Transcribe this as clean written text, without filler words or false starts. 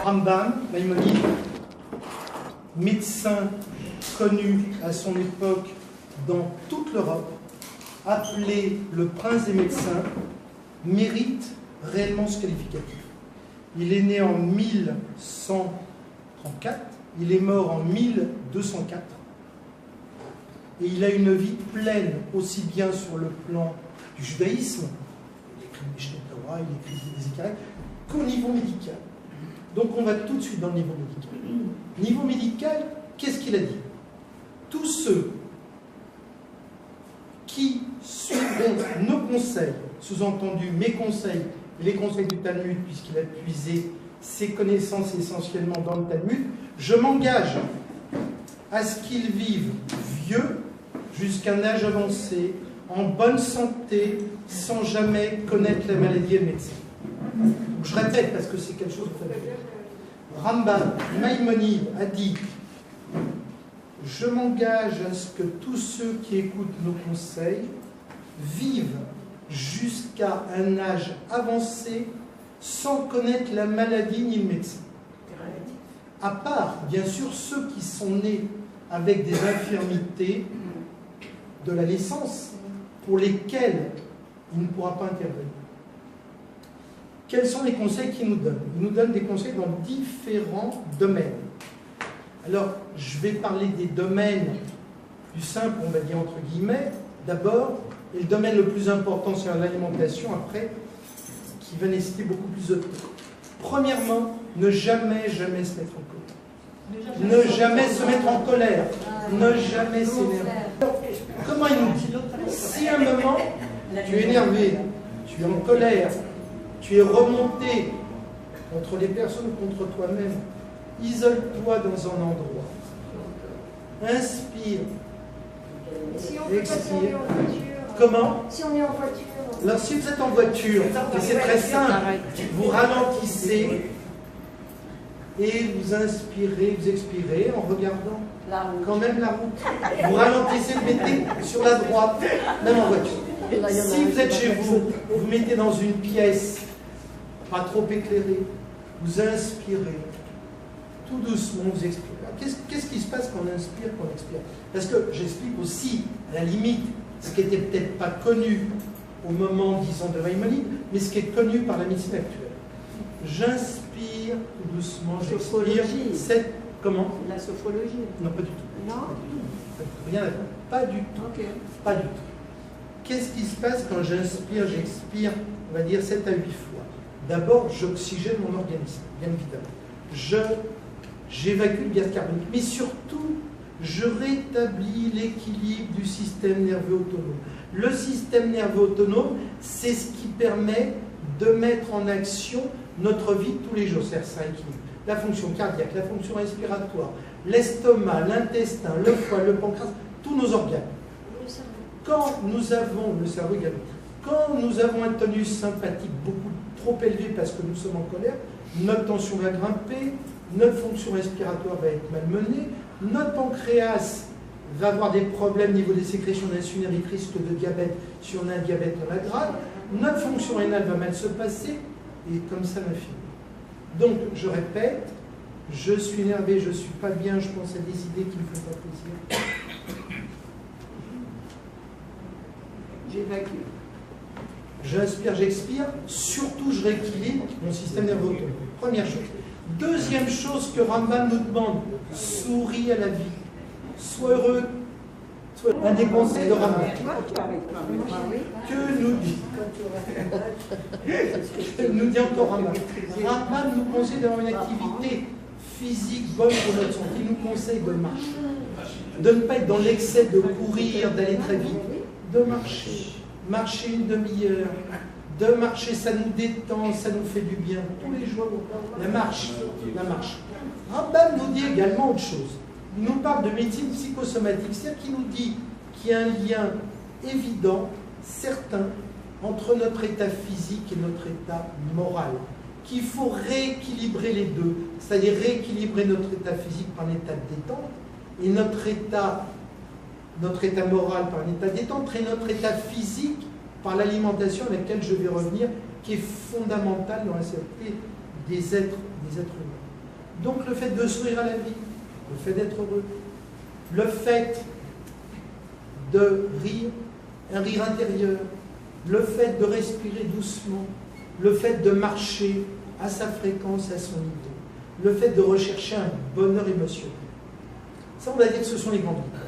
Rambam, Maïmonide, médecin connu à son époque dans toute l'Europe, appelé le prince des médecins, mérite réellement ce qualificatif. Il est né en 1134, il est mort en 1204, et il a une vie pleine, aussi bien sur le plan du judaïsme, il écrit des Mishneh Torah, il écrit des Écailles, qu'au niveau médical. Donc on va tout de suite dans le niveau médical. Niveau médical, qu'est-ce qu'il a dit? Tous ceux qui suivront nos conseils, sous-entendu mes conseils et les conseils du Talmud, puisqu'il a puisé ses connaissances essentiellement dans le Talmud, je m'engage à ce qu'ils vivent vieux jusqu'à un âge avancé, en bonne santé, sans jamais connaître la maladie et le médecin. Je répète parce que c'est quelque chose de familier. Rambam, Maïmonide a dit: je m'engage à ce que tous ceux qui écoutent nos conseils vivent jusqu'à un âge avancé sans connaître la maladie ni le médecin. À part, bien sûr, ceux qui sont nés avec des infirmités de la naissance pour lesquelles il ne pourra pas intervenir. Quels sont les conseils qu'il nous donne? Il nous donne des conseils dans différents domaines. Alors, je vais parler des domaines plus simples, on va dire entre guillemets, d'abord, et le domaine le plus important, c'est l'alimentation, après, qui va nécessiter beaucoup plus de temps. Premièrement, ne jamais se mettre en colère. Ne jamais se mettre en colère. Ne jamais s'énerver. Comment il nous dit? Si à un moment, tu es énervé, tu es en colère, tu es remonté contre les personnes ou contre toi-même, isole-toi dans un endroit. Inspire. Si on peut expire. en voiture. Comment? Si on est en voiture. Alors si vous êtes en voiture, et c'est très simple, vous ralentissez et vous inspirez, vous expirez en regardant quand même la route. Vous ralentissez, vous mettez sur la droite, même en voiture. Si vous êtes chez vous, vous mettez dans une pièce pas trop éclairée, vous inspirez, tout doucement vous expirez. Qu'est-ce qui se passe quand on inspire, quand on expire? Parce que j'explique aussi, à la limite, ce qui n'était peut-être pas connu au moment, disons, de Maïmonide, mais ce qui est connu par la médecine actuelle. J'inspire tout doucement, j'expire. Comment? La sophrologie. Non, pas du tout. Non? Rien à voir. Pas du tout. Okay. Pas du tout. Qu'est-ce qui se passe quand j'inspire, j'expire, on va dire 7 à 8 fois? D'abord, j'oxygène mon organisme, bien évidemment. J'évacue le gaz carbonique, mais surtout, je rétablis l'équilibre du système nerveux autonome. Le système nerveux autonome, c'est ce qui permet de mettre en action notre vie de tous les jours. C'est-à-dire, ça équilibre la fonction cardiaque, la fonction respiratoire, l'estomac, l'intestin, le foie, le pancréas, tous nos organes. Quand nous avons, le cerveau également, quand nous avons un tonus sympathique beaucoup trop élevé parce que nous sommes en colère, notre tension va grimper, notre fonction respiratoire va être malmenée, notre pancréas va avoir des problèmes au niveau des sécrétions d'insuline, risque de diabète si on a un diabète malgrade, notre fonction rénale va mal se passer, et comme ça l'infini. Donc, je répète, je suis énervé, je ne suis pas bien, je pense à des idées qui ne me font pas plaisir. J'évacue. J'inspire, j'expire, surtout je rééquilibre mon système nerveux autonome. Première chose. Deuxième chose que Rambam nous demande, souris à la vie. Sois heureux. Un des conseils de Rambam. Que nous dit encore Rambam? Rambam nous conseille d'avoir une activité physique bonne pour notre santé. Il nous conseille de marcher. De ne pas être dans l'excès de courir, d'aller très vite. De marcher. Marcher une demi-heure. De marcher, ça nous détend, ça nous fait du bien. Tous les jours, la marche. La marche. Rambam nous dit également autre chose. Il nous parle de médecine psychosomatique, c'est-à-dire qu'il nous dit qu'il y a un lien évident, certain, entre notre état physique et notre état moral, qu'il faut rééquilibrer les deux, c'est-à-dire rééquilibrer notre état physique par un état de détente et notre état moral par un état de détente et notre état physique par l'alimentation à laquelle je vais revenir, qui est fondamentale dans la santé des êtres humains. Donc le fait de sourire à la vie, le fait d'être heureux, le fait de rire, un rire intérieur, le fait de respirer doucement, le fait de marcher à sa fréquence, à son niveau, le fait de rechercher un bonheur émotionnel. Ça, on va dire que ce sont les grands trucs.